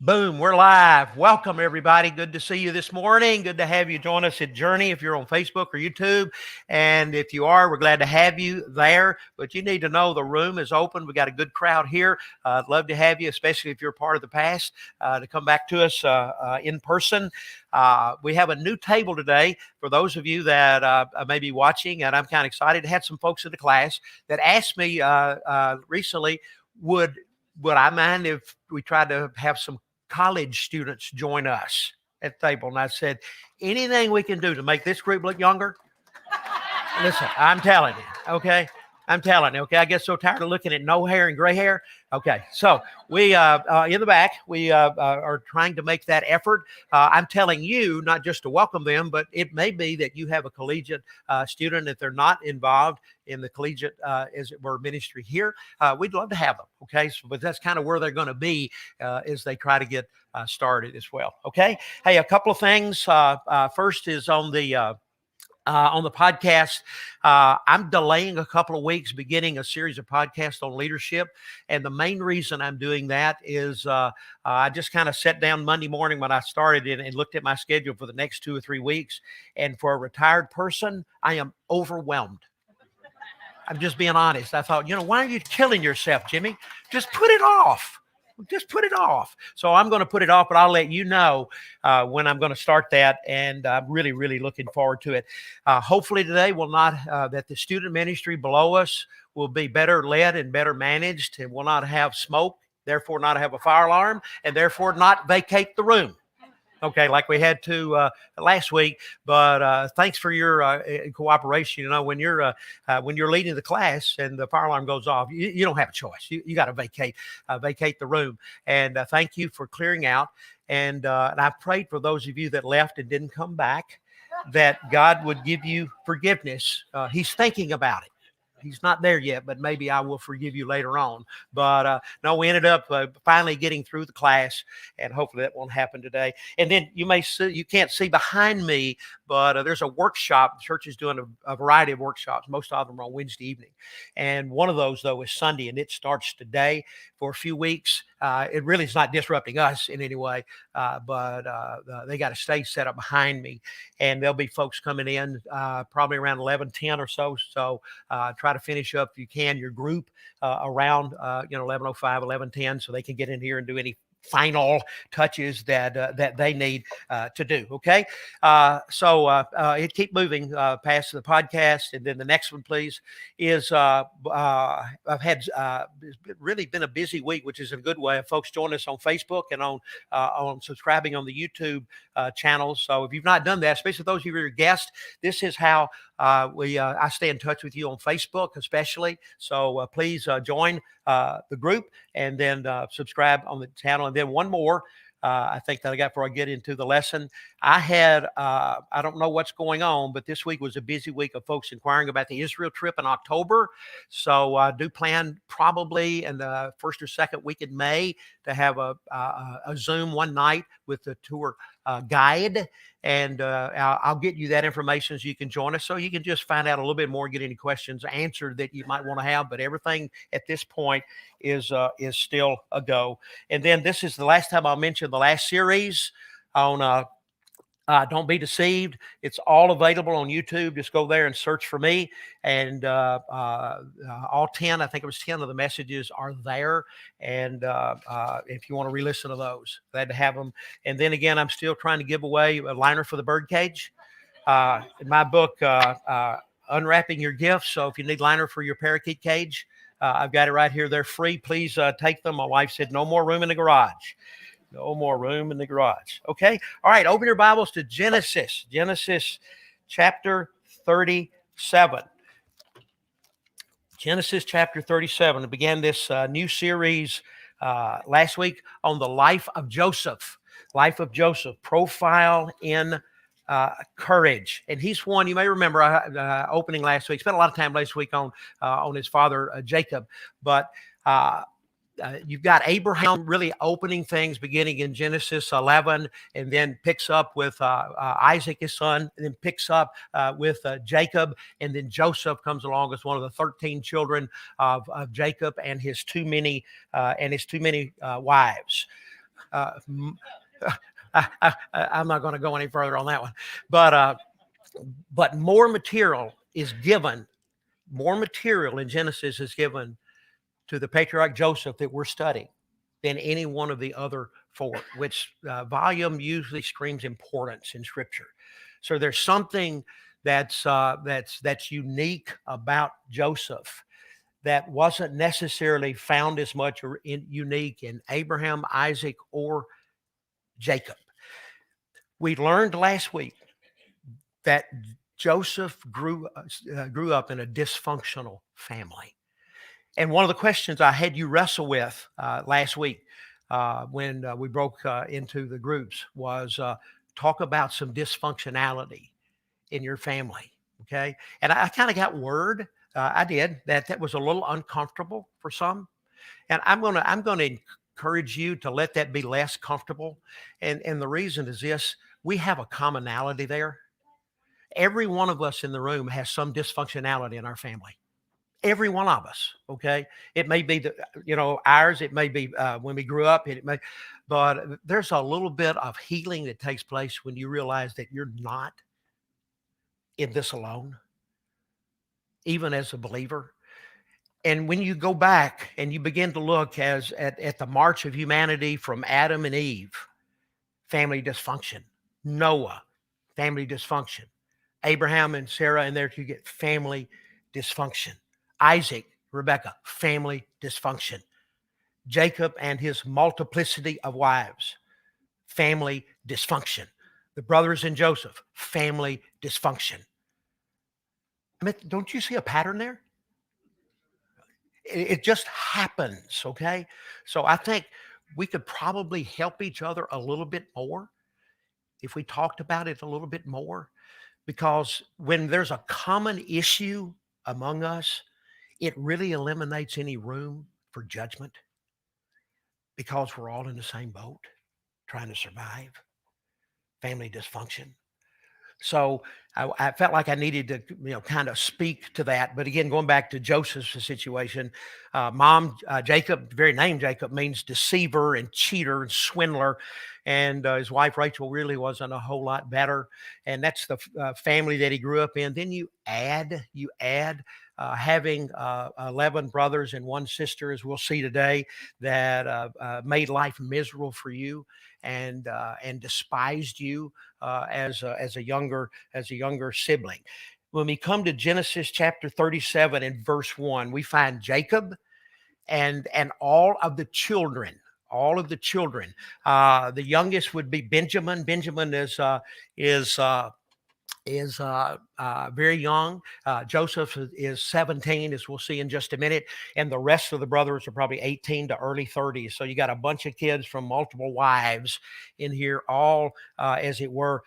Boom, we're live. Welcome, everybody. Good to see you this morning. Good to have you join us at Journey if you're on Facebook or YouTube. And if you are, we're glad to have you there. But you need to know the room is open. We got a good crowd here. I'd love to have you, especially if you're part of the past, to come back to us in person. We have a new table today for those of you that may be watching, and I'm kind of excited. I had some folks in the class that asked me recently, would I mind if we tried to have some college students join us at the table? And I said, anything we can do to make this group look younger. Listen, I'm telling you, okay? I'm telling you, okay? I get so tired of looking at no hair and gray hair. Okay, so we, in the back, we are trying to make that effort. I'm telling you, not just to welcome them, but it may be that you have a collegiate student. If they're not involved in the collegiate, as it were, ministry here, we'd love to have them, okay? So, but that's kind of where they're going to be as they try to get started as well, okay? Hey, a couple of things. First is on the podcast. I'm delaying a couple of weeks beginning a series of podcasts on leadership. And the main reason I'm doing that is I just kind of sat down Monday morning when I started and looked at my schedule for the next 2 or 3 weeks. And for a retired person, I am overwhelmed. I'm just being honest. I thought, why are you killing yourself, Jimmy? Just put it off. Just put it off. So I'm going to put it off, but I'll let you know when I'm going to start that. And I'm really, really looking forward to it. Hopefully today will not, that the student ministry below us will be better led and better managed and will not have smoke, therefore not have a fire alarm, and therefore not vacate the room. Okay, like we had to last week, but thanks for your cooperation. When you're leading the class and the fire alarm goes off, you don't have a choice. You got to vacate the room. And thank you for clearing out. And I prayed for those of you that left and didn't come back, that God would give you forgiveness. He's thinking about it. He's not there yet, but maybe I will forgive you later on. But no, we ended up finally getting through the class, and hopefully that won't happen today. And then you can't see behind me, but there's a workshop. The church is doing a variety of workshops. Most of them are on Wednesday evening. And one of those, though, is Sunday, and it starts today for a few weeks. It really is not disrupting us in any way, but they got a stage set up behind me, and there'll be folks coming in probably around 11:10 or so. So try to finish up if you can your group around 11:05, 11:10, so they can get in here and do any final touches that they need to do. Okay, so keep moving past the podcast, and then the next one, please, is I've had it's really been a busy week, which is a good way. Folks join us on Facebook and on subscribing on the YouTube channels. So if you've not done that, especially those of you who are guests, this is how I stay in touch with you on Facebook, especially. So please join the group and then subscribe on the channel. And then one more, I think that I got before I get into the lesson. I had, I don't know what's going on, but this week was a busy week of folks inquiring about the Israel trip in October. So I do plan probably in the first or second week in May to have a Zoom one night with the tour guide. And I'll get you that information so you can join us, so you can just find out a little bit more, get any questions answered that you might want to have. But everything at this point is still a go. And then this is the last time I'll mention the last series on Don't Be Deceived. It's all available on YouTube. Just go there and search for me. And all 10, I think it was 10 of the messages are there. And if you want to re-listen to those, glad to have them. And then again, I'm still trying to give away a liner for the birdcage. In my book, Unwrapping Your Gifts. So if you need liner for your parakeet cage, I've got it right here. They're free. Please take them. My wife said no more room in the garage. No more room in the garage. Okay. All right. Open your Bibles to Genesis chapter 37. Genesis chapter 37. I began this new series last week on the life of Joseph. Life of Joseph. Profile in courage. And he's one, you may remember opening last week. Spent a lot of time last week on his father, Jacob. But you've got Abraham really opening things beginning in Genesis 11, and then picks up with Isaac, his son, and then picks up with Jacob, and then Joseph comes along as one of the 13 children of Jacob and his too many wives. I'm not going to go any further on that one, but more material is given. More material in Genesis is given to the patriarch Joseph that we're studying than any one of the other four, which volume usually screams importance in Scripture. So there's something that's unique about Joseph that wasn't necessarily found as much or unique in Abraham, Isaac, or Jacob. We learned last week that Joseph grew up in a dysfunctional family. And one of the questions I had you wrestle with last week when we broke into the groups was talk about some dysfunctionality in your family. Okay. And I kind of got word, I did, that was a little uncomfortable for some. And I'm going to encourage you to let that be less comfortable. And the reason is this: we have a commonality there. Every one of us in the room has some dysfunctionality in our family. Every one of us. Okay. It may be ours. It may be when we grew up, but there's a little bit of healing that takes place when you realize that you're not in this alone, even as a believer. And when you go back and you begin to look at the march of humanity from Adam and Eve, family dysfunction. Noah, family dysfunction. Abraham and Sarah, and there you get family dysfunction. Isaac, Rebekah, family dysfunction. Jacob and his multiplicity of wives, family dysfunction. The brothers in Joseph, family dysfunction. I mean, don't you see a pattern there? It just happens, okay? So I think we could probably help each other a little bit more if we talked about it a little bit more, because when there's a common issue among us, it really eliminates any room for judgment because we're all in the same boat trying to survive family dysfunction. So I felt like I needed to, kind of speak to that. But again, going back to Joseph's situation, Jacob, the very name Jacob means deceiver and cheater and swindler. And his wife, Rachel, really wasn't a whole lot better. And that's the family that he grew up in. Then you add having 11 brothers and one sister, as we'll see today, that made life miserable for you and despised you as a younger sibling. When we come to Genesis chapter 37 and verse 1, we find Jacob and all of the children. The youngest would be Benjamin. Benjamin is very young. Joseph is 17, as we'll see in just a minute. And the rest of the brothers are probably 18 to early 30s. So you got a bunch of kids from multiple wives in here, all, as it were,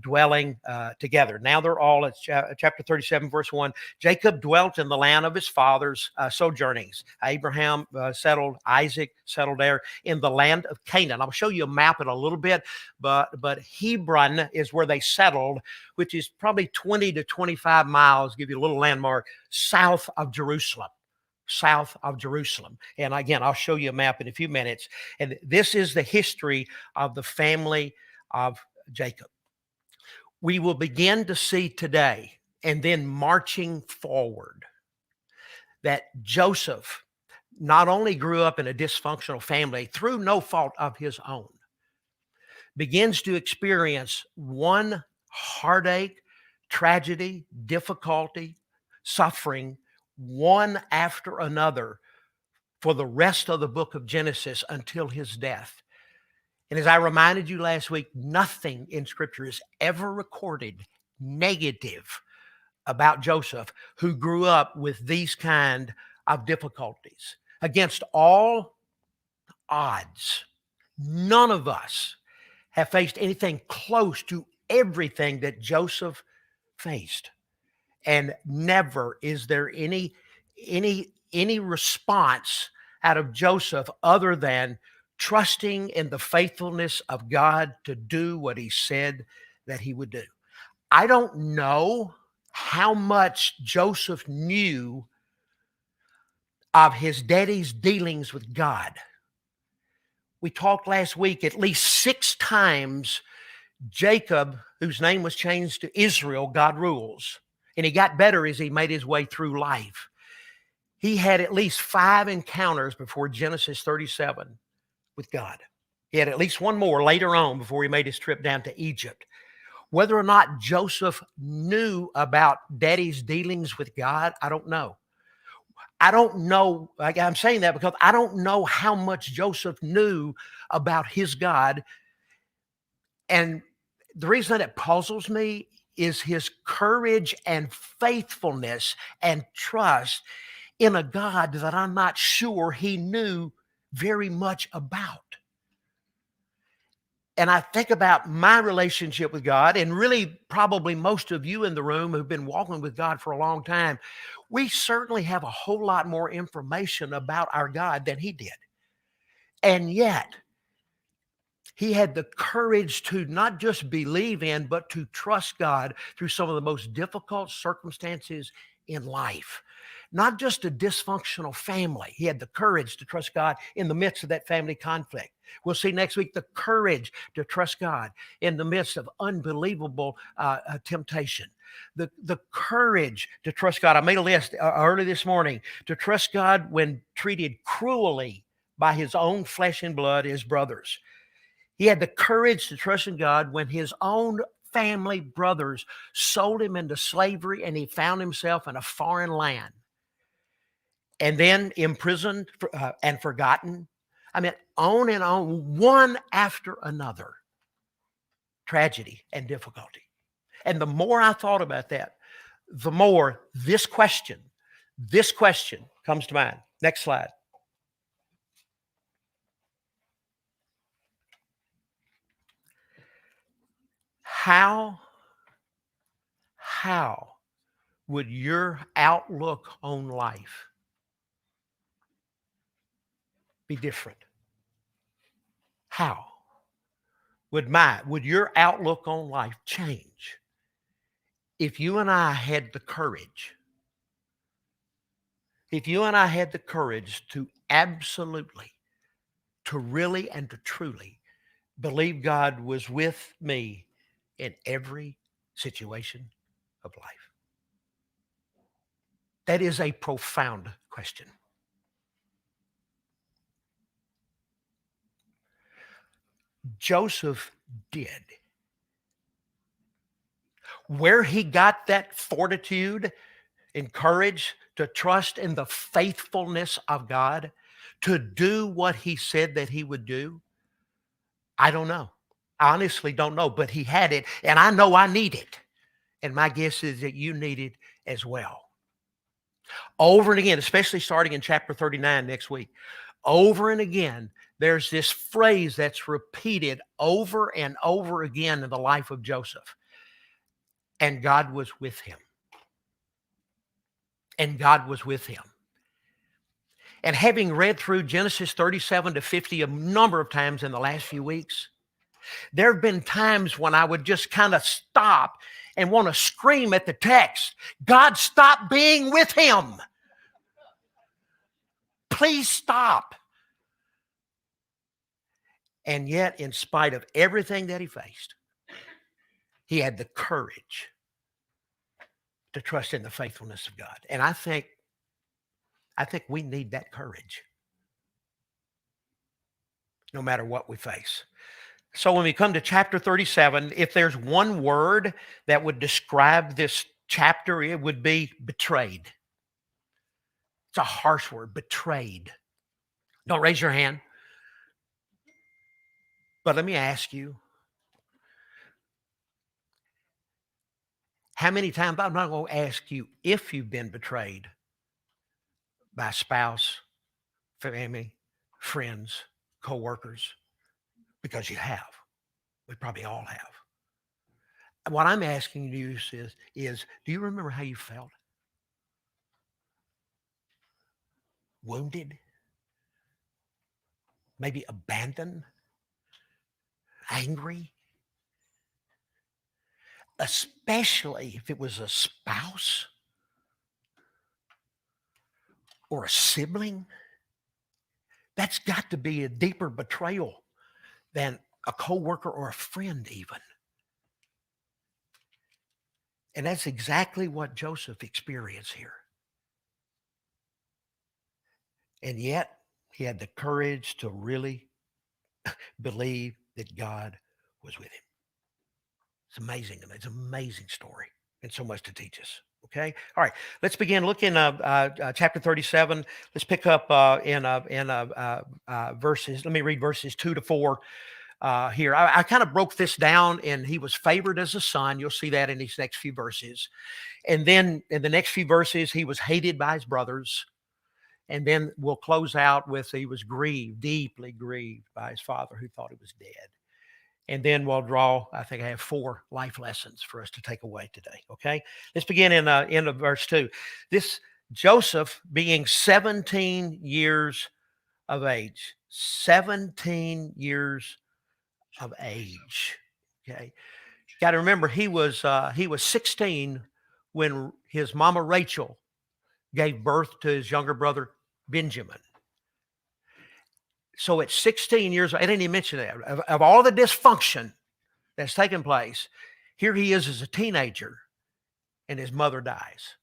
dwelling together. Now they're all at chapter 37, verse 1. Jacob dwelt in the land of his father's sojournings. Abraham settled, Isaac settled there in the land of Canaan. I'll show you a map in a little bit, but Hebron is where they settled, which is probably 20 to 25 miles, give you a little landmark, south of Jerusalem. And again, I'll show you a map in a few minutes. And this is the history of the family of Jacob. We will begin to see today, and then marching forward, that Joseph not only grew up in a dysfunctional family through no fault of his own, begins to experience one heartache, tragedy, difficulty, suffering, one after another for the rest of the book of Genesis until his death. And as I reminded you last week, nothing in Scripture is ever recorded negative about Joseph, who grew up with these kind of difficulties. Against all odds, none of us have faced anything close to everything that Joseph faced. And never is there any response out of Joseph other than trusting in the faithfulness of God to do what he said that he would do. I don't know how much Joseph knew of his daddy's dealings with God We talked last week at least 6 times Jacob, whose name was changed to Israel, God rules. And he got better as he made his way through life. He had at least 5 encounters before Genesis 37 with God. He had at least one more later on before he made his trip down to Egypt. Whether or not Joseph knew about daddy's dealings with God, I don't know. I don't know. I'm saying that because I don't know how much Joseph knew about his God. And the reason that it puzzles me is his courage and faithfulness and trust in a God that I'm not sure he knew very much about. And I think about my relationship with God, and really probably most of you in the room who've been walking with God for a long time, we certainly have a whole lot more information about our God than he did. And yet, he had the courage to not just believe in, but to trust God through some of the most difficult circumstances in life. Not just a dysfunctional family. He had the courage to trust God in the midst of that family conflict. We'll see next week the courage to trust God in the midst of unbelievable temptation. The courage to trust God. I made a list early this morning to trust God when treated cruelly by his own flesh and blood, his brothers. He had the courage to trust in God when his own family brothers sold him into slavery and he found himself in a foreign land. And then imprisoned and forgotten. I mean, on and on, one after another. Tragedy and difficulty. And the more I thought about that, the more this question comes to mind. Next slide. How would your outlook on life be different? How would your outlook on life change if you and I had the courage? If you and I had the courage to absolutely, to really and to truly believe God was with me in every situation of life. That is a profound question. Joseph did. Where he got that fortitude and courage to trust in the faithfulness of God, to do what he said that he would do, I don't know. I honestly don't know, but he had it, and I know I need it. And my guess is that you need it as well. Over and again, especially starting in chapter 39 next week, over and again, there's this phrase that's repeated over and over again in the life of Joseph. And God was with him. And God was with him. And having read through Genesis 37 to 50 a number of times in the last few weeks, there have been times when I would just kind of stop and want to scream at the text, God, stop being with him. Please stop. And yet, in spite of everything that he faced, he had the courage to trust in the faithfulness of God. And I think we need that courage no matter what we face. So when we come to chapter 37, if there's one word that would describe this chapter, it would be betrayed. It's a harsh word, betrayed. Don't raise your hand. But let me ask you, how many times, I'm not going to ask you if you've been betrayed by a spouse, family, friends, co-workers, because you have. We probably all have. What I'm asking you is do you remember how you felt? Wounded? Maybe abandoned? Angry? Especially if it was a spouse or a sibling That's got to be a deeper betrayal than a coworker or a friend even. And that's exactly what Joseph experienced here. And yet he had the courage to really believe that God was with him. It's amazing. It's an amazing story and so much to teach us. Okay. All right. Let's begin looking chapter 37. Let's pick up in verses. Let me read verses 2-4 here. I kind of broke this down, and he was favored as a son. You'll see that in these next few verses. And then in the next few verses, he was hated by his brothers. And then we'll close out with he was grieved, deeply grieved by his father who thought he was dead. And then we'll draw, I think I have 4 life lessons for us to take away today. Okay. Let's begin in end of verse 2. This Joseph being 17 years of age, 17 years of age. Okay. Got to remember he was 16 when his mama Rachel gave birth to his younger brother Benjamin. So at 16 years old, I didn't even mention that. Of all the dysfunction that's taken place, here he is as a teenager, and his mother dies.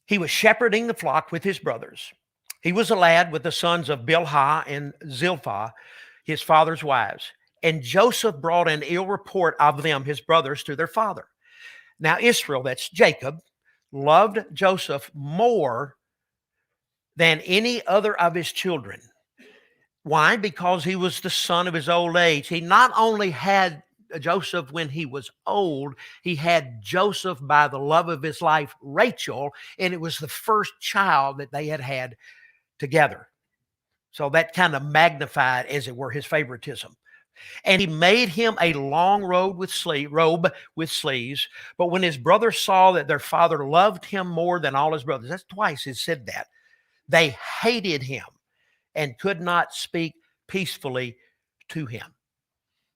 He was shepherding the flock with his brothers. He was a lad with the sons of Bilhah and Zilpah, his father's wives. And Joseph brought an ill report of them, his brothers, to their father. Now Israel, that's Jacob, loved Joseph more than any other of his children. Why? Because he was the son of his old age. He not only had Joseph when he was old, he had Joseph by the love of his life, Rachel, and it was the first child that they had had together. So that kind of magnified, as it were, his favoritism. And he made him a long robe with sleeves. But when his brothers saw that their father loved him more than all his brothers, that's twice he said that, they hated him and could not speak peacefully to him.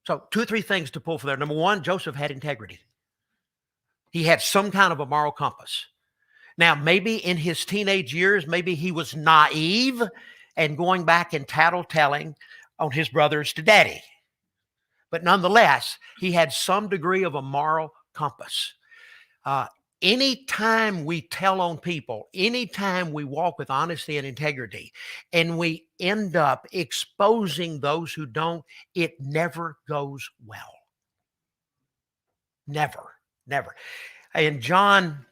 So 2 or 3 things to pull for there. Number 1, Joseph had integrity. He had some kind of a moral compass. Now, maybe in his teenage years, maybe he was naive and going back and tattletelling on his brothers to daddy. But nonetheless, he had some degree of a moral compass. Anytime we tell on people, anytime we walk with honesty and integrity, and we end up exposing those who don't, it never goes well. Never. In John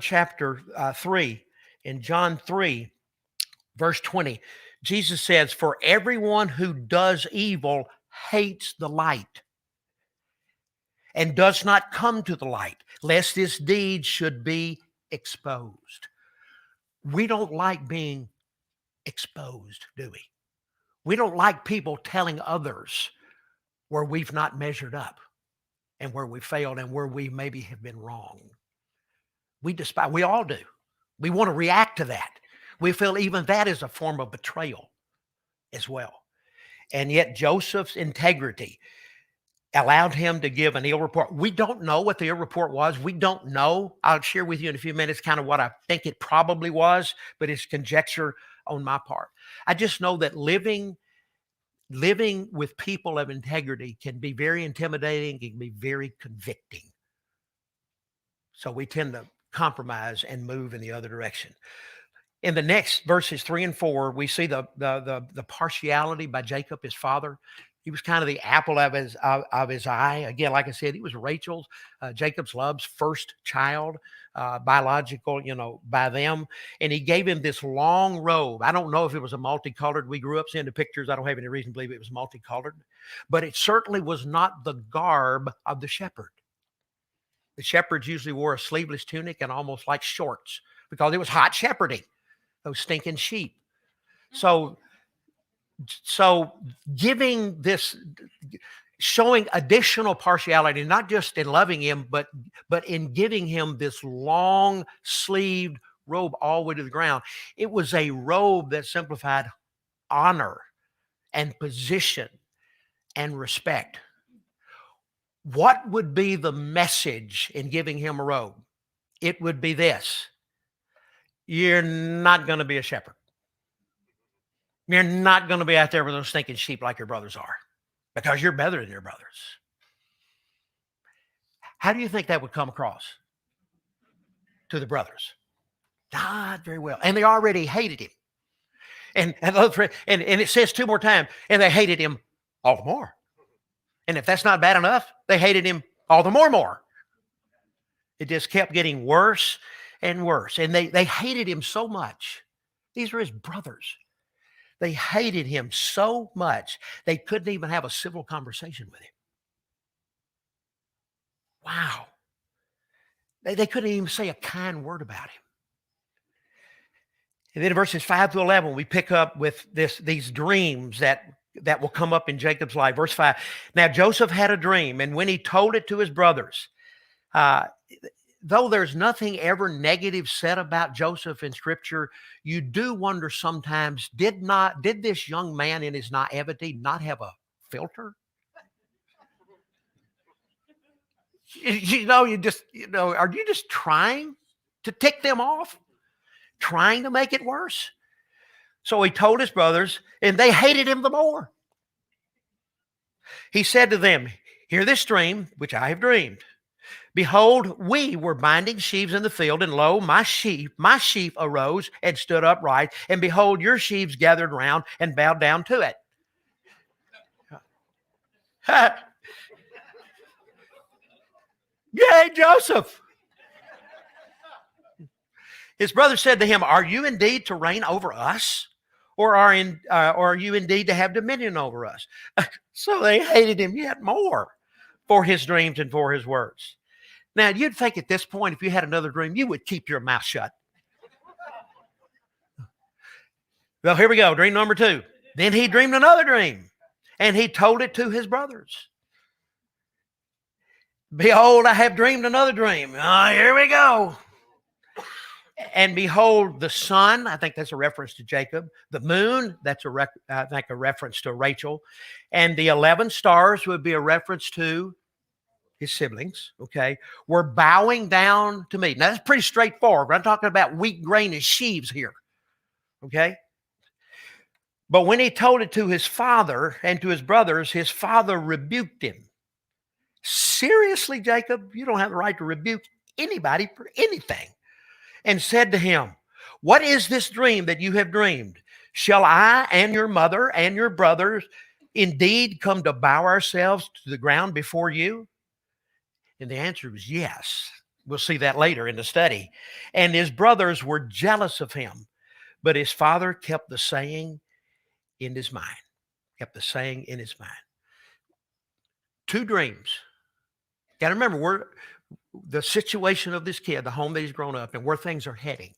chapter 3, in John 3, verse 20, Jesus says, "For everyone who does evil hates the light and does not come to the light, lest his deeds should be exposed." We don't like being exposed, do we? We don't like people telling others where we've not measured up and where we failed and where we maybe have been wrong. We all do. We want to react to that. We feel even that is a form of betrayal as well. And yet Joseph's integrity allowed him to give an ill report. We don't know what the ill report was. We don't know. I'll share with you in a few minutes kind of what I think it probably was, but it's conjecture on my part. I just know that living with people of integrity can be very intimidating, can be very convicting. So we tend to compromise and move in the other direction. In the next verses 3 and 4, we see the partiality by Jacob, his father. He was kind of the apple of his eye. Again, like I said, he was Jacob's love's first child, biological, by them. And he gave him this long robe. I don't know if it was a multicolored. We grew up seeing the pictures. I don't have any reason to believe it was multicolored, but it certainly was not the garb of the shepherd. The shepherds usually wore a sleeveless tunic and almost like shorts because it was hot shepherding those stinking sheep. So giving this, showing additional partiality, not just in loving him, but in giving him this long sleeved robe all the way to the ground. It was a robe that simplified honor and position and respect. What would be the message in giving him a robe? It would be this: you're not going to be a shepherd. You're not going to be out there with those stinking sheep like your brothers are, because you're better than your brothers. How do you think that would come across to the brothers? Not very well. And they already hated him. And it says two more times, and they hated him all the more. And if that's not bad enough, they hated him all the more. It just kept getting worse and worse. And they hated him so much. These are his brothers. They hated him so much, they couldn't even have a civil conversation with him. Wow. They couldn't even say a kind word about him. And then in verses 5 to 11, we pick up with these dreams that will come up in Jacob's life. Verse 5, now Joseph had a dream, and when he told it to his brothers, though there's nothing ever negative said about Joseph in Scripture, you do wonder sometimes, did this young man in his naivety not have a filter? Are you just trying to tick them off? Trying to make it worse? So he told his brothers, and they hated him the more. He said to them, hear this dream, which I have dreamed. Behold, we were binding sheaves in the field, and lo, my sheep arose and stood upright, and behold, your sheaves gathered round and bowed down to it. Yay, Joseph! His brother said to him, are you indeed to reign over us? Or are you indeed to have dominion over us? So they hated him yet more for his dreams and for his words. Now, you'd think at this point, if you had another dream, you would keep your mouth shut. Well, here we go. Dream number 2. Then he dreamed another dream, and he told it to his brothers. Behold, I have dreamed another dream. Here we go. And behold, the sun, I think that's a reference to Jacob. The moon, that's a reference to Rachel. And the 11 stars would be a reference to his siblings, okay, were bowing down to me. Now, that's pretty straightforward. I'm talking about wheat, grain, and sheaves here, okay? But when he told it to his father and to his brothers, his father rebuked him. Seriously, Jacob, you don't have the right to rebuke anybody for anything. And said to him, what is this dream that you have dreamed? Shall I and your mother and your brothers indeed come to bow ourselves to the ground before you? And the answer was yes. We'll see that later in the study. And his brothers were jealous of him, but his father kept the saying in his mind. Kept the saying in his mind. 2 dreams. Got to remember, the situation of this kid, the home that he's grown up in, where things are heading.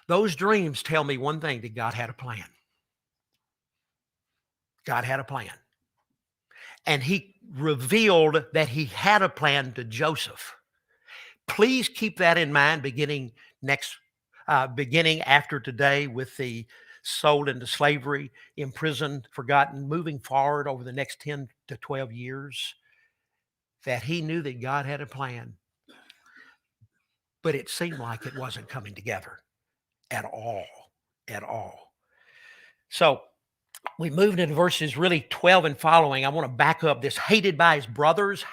Those dreams tell me one thing, that God had a plan. God had a plan. And he revealed that he had a plan to Joseph. Please keep that in mind beginning after today, with the sold into slavery, imprisoned, forgotten, moving forward over the next 10 to 12 years. That he knew that God had a plan, but it seemed like it wasn't coming together at all. So we moved into verses really 12 and following. I want to back up this hated by his brothers.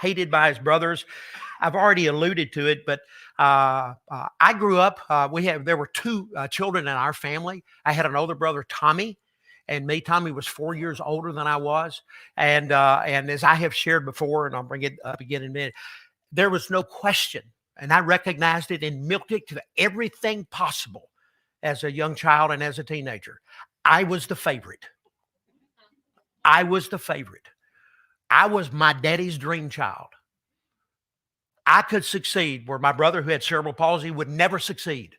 I've already alluded to it, but I grew up, there were 2 children in our family. I had an older brother, Tommy, and me. Tommy was 4 years older than I was. And as I have shared before, and I'll bring it up again in a minute, there was no question. And I recognized it and milked it to everything possible as a young child and as a teenager. I was the favorite. I was my daddy's dream child. I could succeed where my brother, who had cerebral palsy, would never succeed.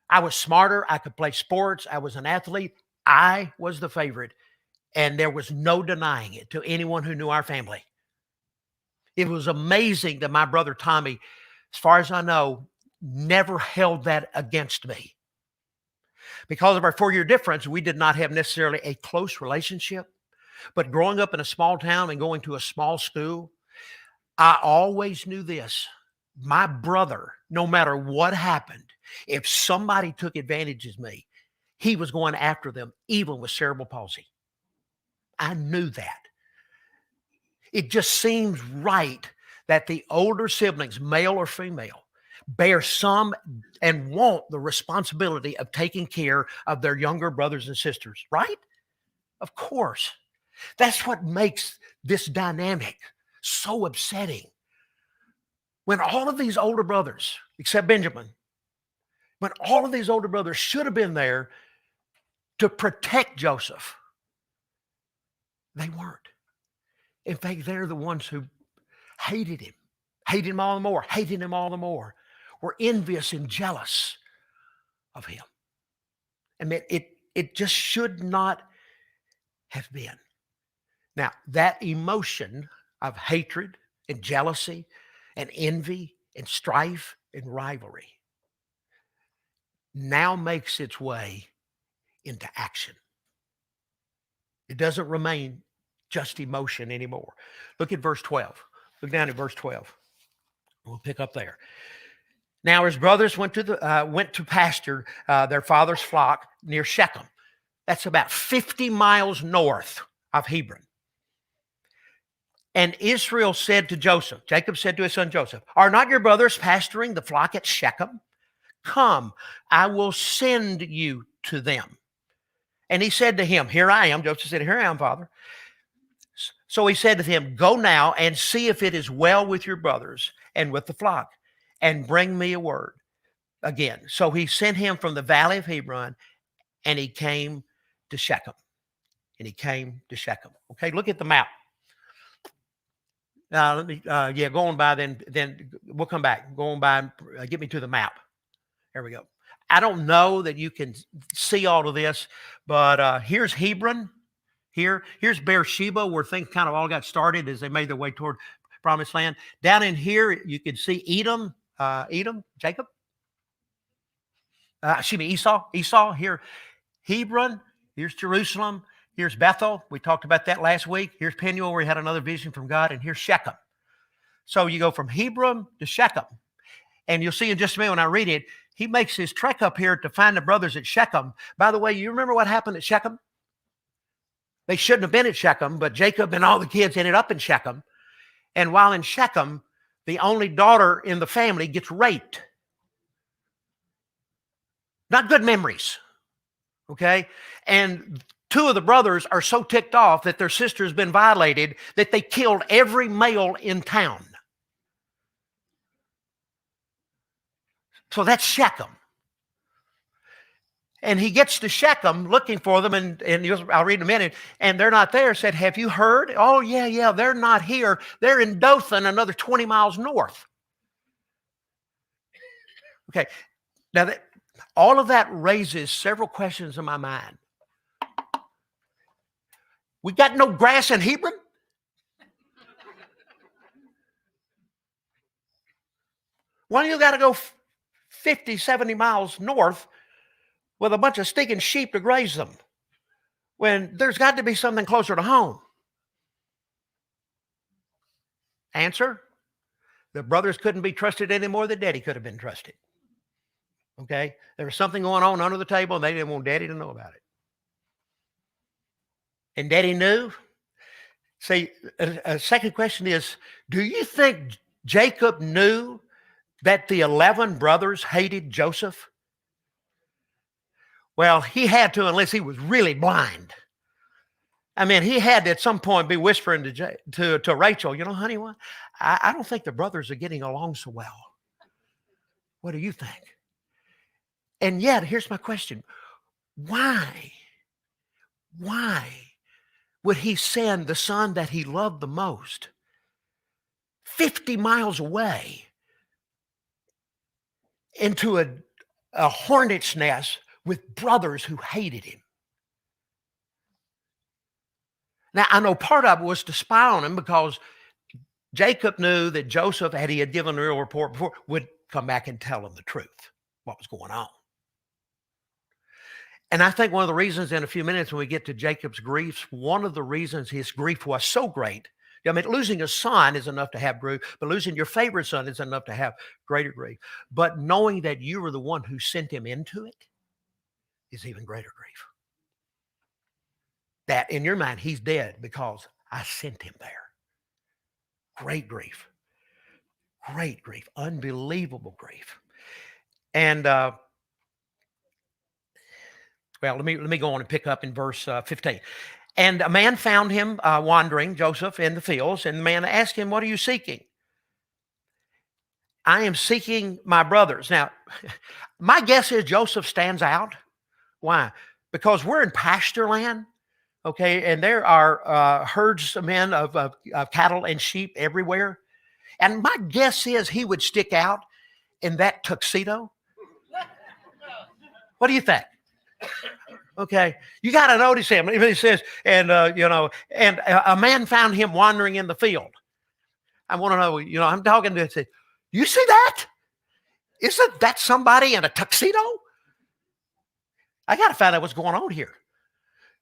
I was smarter. I could play sports. I was an athlete. I was the favorite, and there was no denying it to anyone who knew our family. It was amazing that my brother Tommy, as far as I know, never held that against me. Because of our 4-year difference, we did not have necessarily a close relationship, but growing up in a small town and going to a small school, I always knew this. My brother, no matter what happened, If somebody took advantage of me, he was going after them, even with cerebral palsy. I knew that. It just seems right that the older siblings, male or female, bear some and want the responsibility of taking care of their younger brothers and sisters, right? Of course. That's what makes this dynamic so upsetting. When all of these older brothers, except Benjamin, when all of these older brothers should have been there to protect Joseph, they weren't. In fact, they're the ones who hated him all the more, hated him all the more, were envious and jealous of him. I mean, it just should not have been. Now, that emotion of hatred and jealousy and envy and strife and rivalry now makes its way into action. It doesn't remain just emotion anymore. Look at verse 12. Look down at verse 12. We'll pick up there. Now his brothers went to pasture their father's flock near Shechem. That's about 50 miles north of Hebron. And Israel said to Joseph, Jacob said to his son Joseph, are not your brothers pasturing the flock at Shechem? Come, I will send you to them. And he said to him, here I am. Joseph said, here I am, Father. So he said to him, go now and see if it is well with your brothers and with the flock, and bring me a word again. So he sent him from the valley of Hebron, and he came to Shechem. Okay, look at the map. Let me, go on by, then we'll come back. Go on by, get me to the map. There we go. I don't know that you can see all of this, but here's Hebron. Here's Beersheba, where things kind of all got started as they made their way toward Promised Land. Down in here, you can see Jacob. Esau. Here, Hebron. Here's Jerusalem. Here's Bethel. We talked about that last week. Here's Peniel, where he had another vision from God. And here's Shechem. So you go from Hebron to Shechem. And you'll see in just a minute when I read it, he makes his trek up here to find the brothers at Shechem. By the way, you remember what happened at Shechem? They shouldn't have been at Shechem, but Jacob and all the kids ended up in Shechem. And while in Shechem, the only daughter in the family gets raped. Not good memories, okay? And two of the brothers are so ticked off that their sister has been violated that they killed every male in town. So that's Shechem. And he gets to Shechem looking for them, and I'll read in a minute, and they're not there. Said, have you heard? Oh, yeah, they're not here. They're in Dothan, another 20 miles north. Okay, now all of that raises several questions in my mind. We got no grass in Hebron? Why do you got to go 50, 70 miles north with a bunch of stinking sheep to graze them when there's got to be something closer to home? Answer, the brothers couldn't be trusted any more than Daddy could have been trusted. Okay? There was something going on under the table, and they didn't want Daddy to know about it. And Daddy knew. See, a second question is, do you think Jacob knew that the 11 brothers hated Joseph? Well, he had to, unless he was really blind. I mean, he had to at some point be whispering to Rachel, you know, honey, what? I don't think the brothers are getting along so well. What do you think? And yet, here's my question. Why would he send the son that he loved the most 50 miles away into a hornet's nest with brothers who hated him? Now, I know part of it was to spy on him, because Jacob knew that Joseph, had he had given a real report before, would come back and tell him the truth, what was going on. And I think one of the reasons, in a few minutes when we get to Jacob's griefs, one of the reasons his grief was so great I mean, losing a son is enough to have grief, but losing your favorite son is enough to have greater grief. But knowing that you were the one who sent him into it is even greater grief. That in your mind, he's dead because I sent him there. Great grief. Great grief. Unbelievable grief. And well, let me go on and pick up in verse 15. And a man found him wandering, Joseph, in the fields, and the man asked him, "What are you seeking?" "I am seeking my brothers." Now, my guess is Joseph stands out. Why? Because we're in pasture land, okay, and there are herdsmen of cattle and sheep everywhere. And my guess is he would stick out in that tuxedo. What do you think? Okay, you got to notice him. He says, and a man found him wandering in the field. I want to know, I'm talking to him. You see that? Isn't that somebody in a tuxedo? I got to find out what's going on here.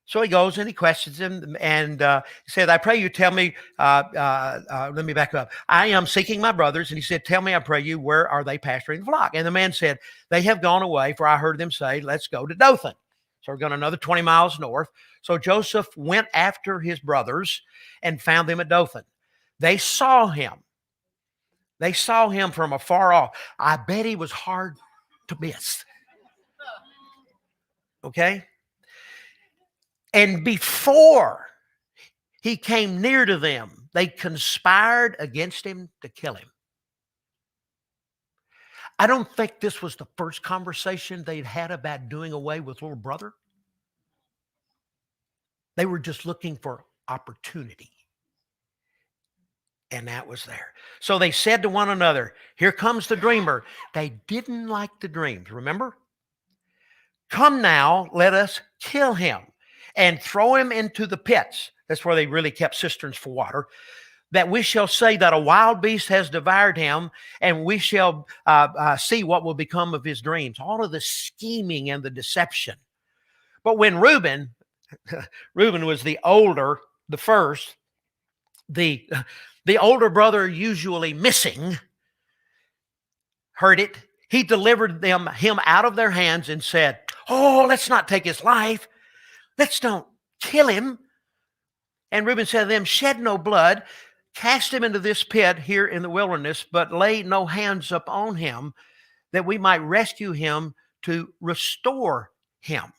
So he goes and he questions him and he said, "I pray you tell me, let me back up. I am seeking my brothers." And he said, "Tell me, I pray you, where are they pasturing the flock?" And the man said, "They have gone away, for I heard them say, 'Let's go to Dothan.'" So we're going another 20 miles north. So Joseph went after his brothers and found them at Dothan. They saw him. They saw him from afar off. I bet he was hard to miss. Okay? And before he came near to them, they conspired against him to kill him. I don't think this was the first conversation they'd had about doing away with little brother. They were just looking for opportunity. And that was there. So they said to one another, "Here comes the dreamer." They didn't like the dreams, remember? "Come now, let us kill him and throw him into the pits." That's where they really kept cisterns for water. "That we shall say that a wild beast has devoured him, and we shall see what will become of his dreams." All of the scheming and the deception. But when Reuben was the older, the first, the older brother usually missing, heard it. He delivered him out of their hands and said, "Oh, let's not take his life. Let's don't kill him." And Reuben said to them, "Shed no blood. Cast him into this pit here in the wilderness, but lay no hands upon him, that we might rescue him to restore him,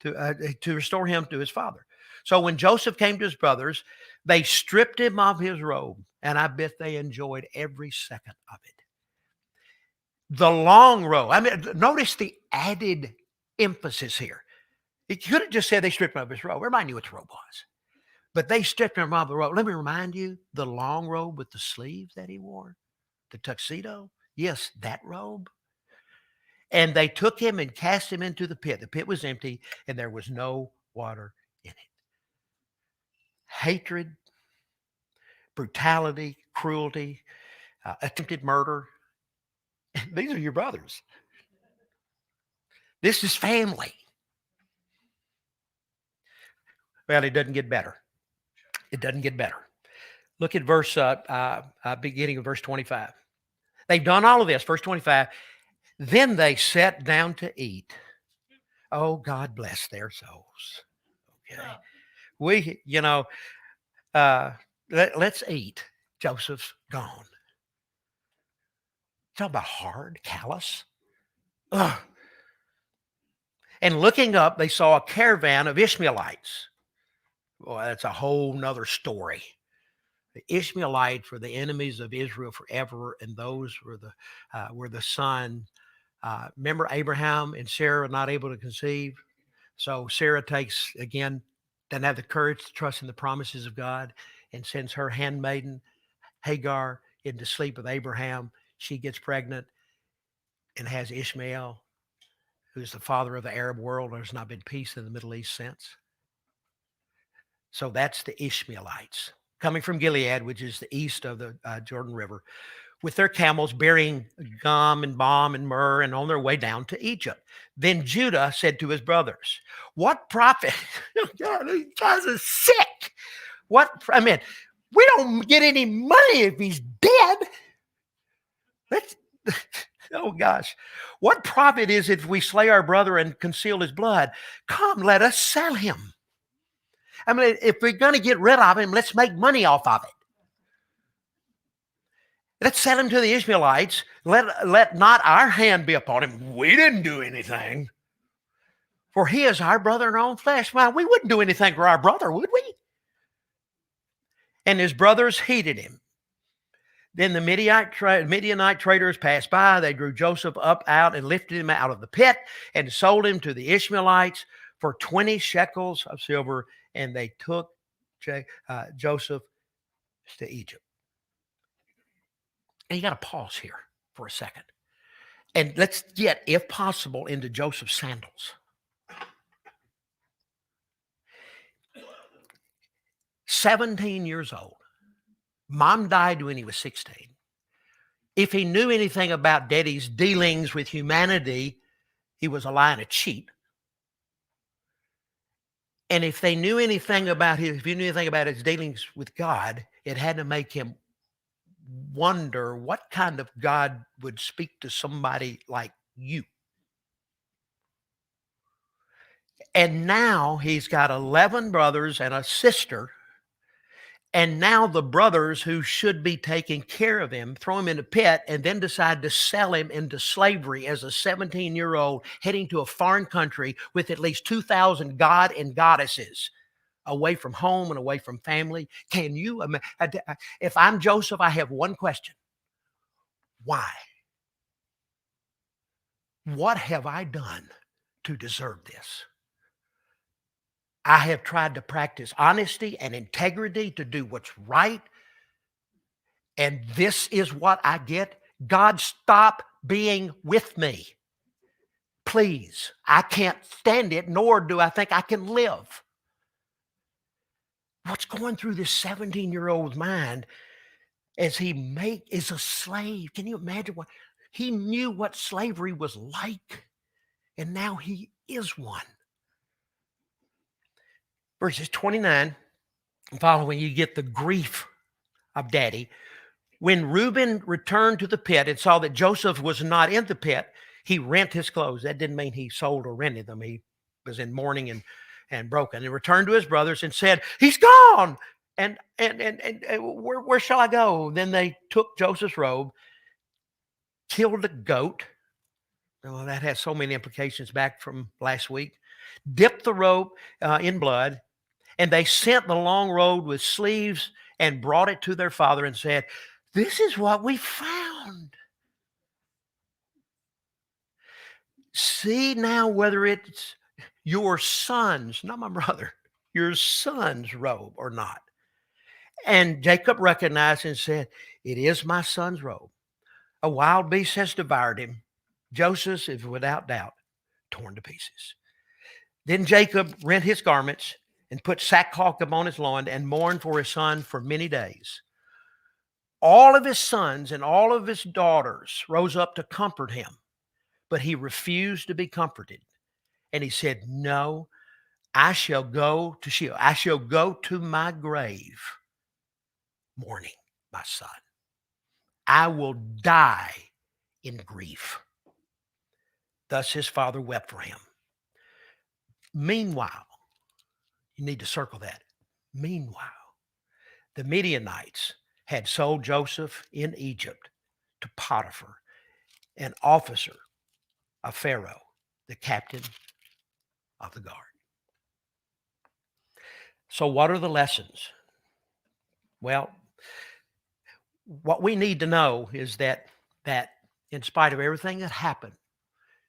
to restore him to his father." So when Joseph came to his brothers, they stripped him of his robe, and I bet they enjoyed every second of it. The long robe. I mean, notice the added emphasis here. He could have just said they stripped him of his robe. Everybody knew what the robe was. But they stripped him of the robe. Let me remind you, the long robe with the sleeves that he wore, the tuxedo. Yes, that robe. And they took him and cast him into the pit. The pit was empty, and there was no water in it. Hatred, brutality, cruelty, attempted murder. These are your brothers. This is family. Well, it doesn't get better. It doesn't get better. Look at verse, beginning of verse 25. They've done all of this. Verse 25. Then they sat down to eat. Oh, God bless their souls. Okay. Let's eat. Joseph's gone. Talk about hard, callous. Ugh. And looking up, they saw a caravan of Ishmaelites. Boy, that's a whole nother story. The Ishmaelites were the enemies of Israel forever, and those were the son. Remember, Abraham and Sarah were not able to conceive. So Sarah doesn't have the courage to trust in the promises of God, and sends her handmaiden, Hagar, into sleep with Abraham. She gets pregnant and has Ishmael, who's the father of the Arab world. There's not been peace in the Middle East since. So that's the Ishmaelites coming from Gilead, which is the east of the Jordan River, with their camels bearing gum and balm and myrrh, and on their way down to Egypt. Then Judah said to his brothers, "What prophet?" God, these guys are sick. We don't get any money if he's dead. That's, oh gosh. What profit is it if we slay our brother and conceal his blood? Come, let us sell him. I mean, if we're going to get rid of him, let's make money off of it. Let's sell him to the Ishmaelites. Let not our hand be upon him. We didn't do anything. For he is our brother in our own flesh. Well, we wouldn't do anything for our brother, would we? And his brothers heeded him. Then the Midianite traders passed by. They drew Joseph up out and lifted him out of the pit and sold him to the Ishmaelites for 20 shekels of silver. And they took Joseph to Egypt. And you got to pause here for a second. And let's get, if possible, into Joseph's sandals. 17 years old. Mom died when he was 16. If he knew anything about Daddy's dealings with humanity, he was a lie and a cheat. And if they knew anything about if you knew anything about his dealings with God, it had to make him wonder what kind of God would speak to somebody like you. And now he's got 11 brothers and a sister. And now the brothers who should be taking care of him throw him in a pit and then decide to sell him into slavery as a 17-year-old heading to a foreign country with at least 2,000 god and goddesses, away from home and away from family. Can you imagine? If I'm Joseph, I have one question. Why? What have I done to deserve this? I have tried to practice honesty and integrity to do what's right. And this is what I get. God, stop being with me. Please. I can't stand it, nor do I think I can live. What's going through this 17-year-old's mind as he is a slave? Can you imagine what? He knew what slavery was like, and now he is one. Verses 29 and following, you get the grief of Daddy. When Reuben returned to the pit and saw that Joseph was not in the pit, he rent his clothes. That didn't mean he sold or rented them. He was in mourning and broken. And returned to his brothers and said, "He's gone. And where shall I go?" Then they took Joseph's robe, killed a goat. Oh, that has so many implications back from last week. Dipped the robe in blood. And they sent the long robe with sleeves and brought it to their father and said, "This is what we found. See now whether it's your son's," not my brother, "your son's robe or not." And Jacob recognized and said, "It is my son's robe. A wild beast has devoured him. Joseph is without doubt torn to pieces." Then Jacob rent his garments and put sackcloth upon his loin and mourned for his son for many days. All of his sons and all of his daughters rose up to comfort him, but he refused to be comforted. And he said, "No, I shall go to Sheol. I shall go to my grave mourning my son. I will die in grief." Thus his father wept for him. Meanwhile, you need to circle that. Meanwhile, the Midianites had sold Joseph in Egypt to Potiphar, an officer of Pharaoh, the captain of the guard. So what are the lessons? Well, what we need to know is that in spite of everything that happened,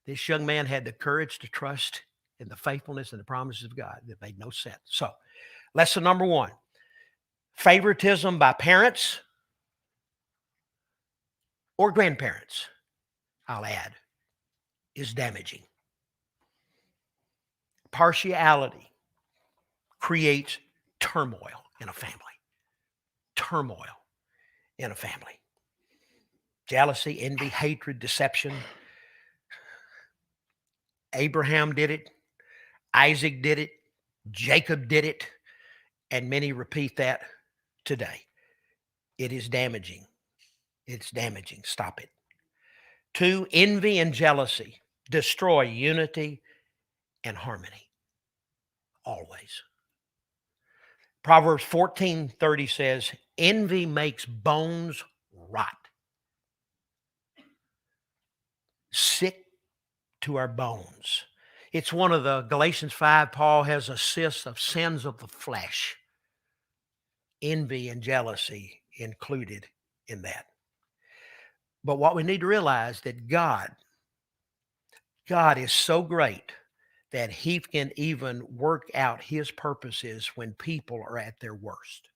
this young man had the courage to trust in the faithfulness and the promises of God that made no sense. So, lesson number 1, favoritism by parents or grandparents, I'll add, is damaging. Partiality creates turmoil in a family. Turmoil in a family. Jealousy, envy, hatred, deception. Abraham did it. Isaac did it. Jacob did it. And many repeat that today. It is damaging. It's damaging. Stop it. 2, envy and jealousy destroy unity and harmony. Always. Proverbs 14:30 says, envy makes bones rot. Sick to our bones. It's one of the Galatians 5, Paul has a list of sins of the flesh. Envy and jealousy included in that. But what we need to realize that God is so great that he can even work out his purposes when people are at their worst.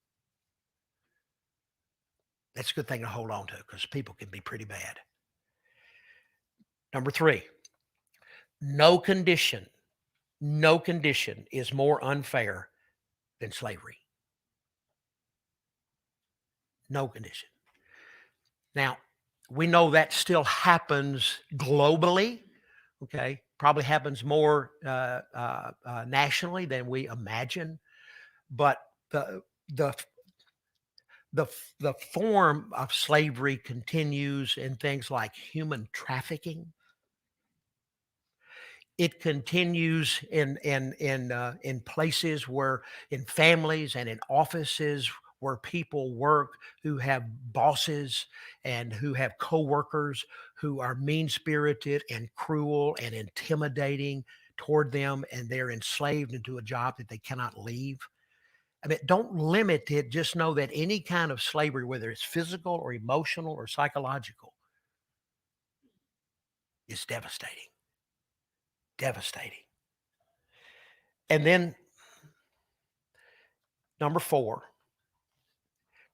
That's a good thing to hold on to because people can be pretty bad. Number 3, no condition is more unfair than slavery. No condition. Now, we know that still happens globally, okay? Probably happens more nationally than we imagine. But the form of slavery continues in things like human trafficking. It continues in places where, in families and in offices where people work who have bosses and who have coworkers who are mean-spirited and cruel and intimidating toward them, and they're enslaved into a job that they cannot leave. I mean, don't limit it. Just know that any kind of slavery, whether it's physical or emotional or psychological, is devastating. Devastating. And then number 4,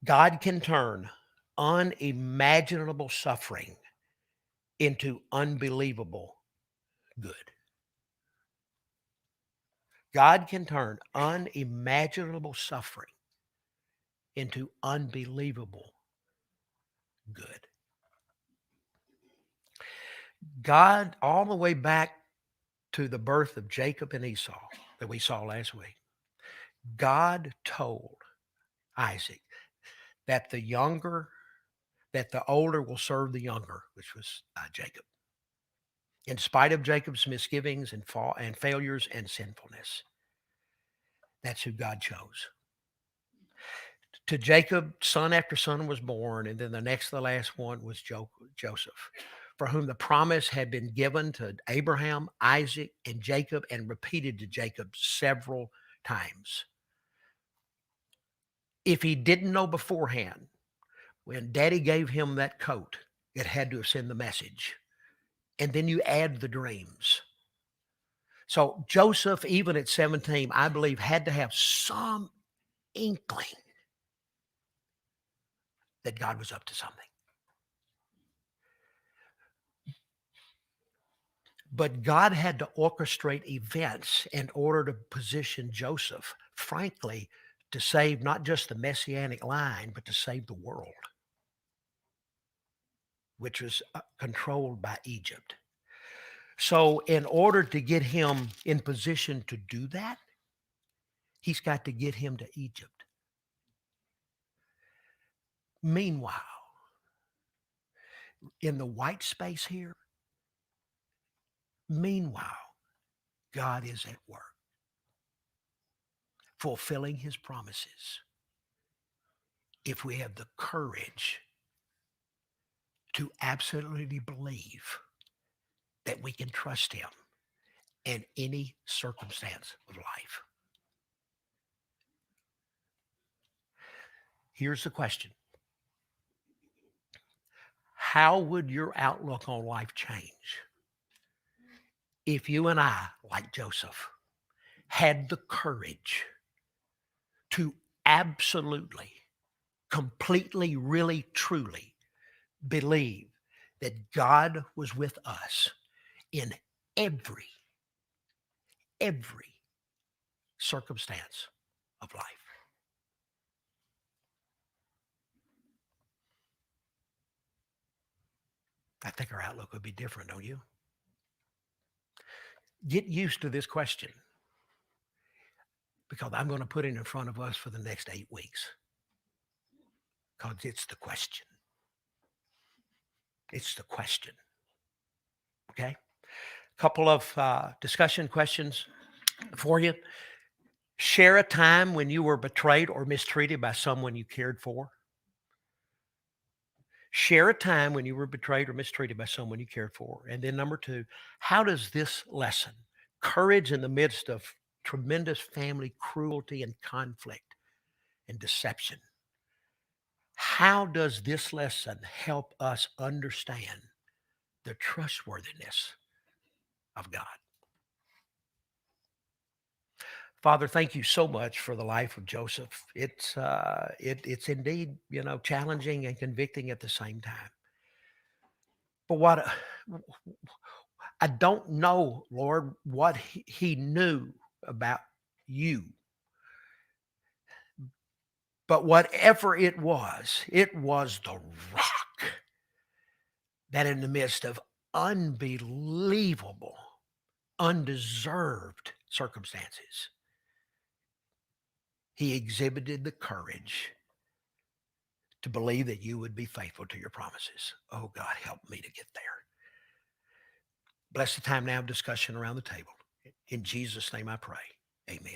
God can turn unimaginable suffering into unbelievable good. God can turn unimaginable suffering into unbelievable good. God, all the way back to the birth of Jacob and Esau that we saw last week, God told Isaac that the older will serve the younger, which was Jacob. In spite of Jacob's misgivings and failures and sinfulness, that's who God chose. To Jacob, son after son was born, and then the next to the last one was Joseph, for whom the promise had been given to Abraham, Isaac, and Jacob, and repeated to Jacob several times. If he didn't know beforehand, when Daddy gave him that coat, it had to have sent the message. And then you add the dreams. So Joseph, even at 17, I believe, had to have some inkling that God was up to something. But God had to orchestrate events in order to position Joseph, frankly, to save not just the Messianic line, but to save the world, which was controlled by Egypt. So in order to get him in position to do that, he's got to get him to Egypt. Meanwhile, in the white space here, God is at work, fulfilling his promises. If we have the courage to absolutely believe that we can trust him in any circumstance of life. Here's the question. How would your outlook on life change if you and I, like Joseph, had the courage to absolutely, completely, really, truly believe that God was with us in every circumstance of life? I think our outlook would be different, don't you? Get used to this question, because I'm going to put it in front of us for the next 8 weeks. Because it's the question. It's the question. Okay? Couple of discussion questions for you. Share a time when you were betrayed or mistreated by someone you cared for. Share a time when you were betrayed or mistreated by someone you cared for. And then number two, how does this lesson, courage in the midst of tremendous family cruelty and conflict and deception, how does this lesson help us understand the trustworthiness of God? Father, thank you so much for the life of Joseph. It's indeed, challenging and convicting at the same time. But what I don't know, Lord, what he knew about you. But whatever it was the rock that in the midst of unbelievable, undeserved circumstances, he exhibited the courage to believe that you would be faithful to your promises. Oh, God, help me to get there. Bless the time now of discussion around the table. In Jesus' name I pray. Amen.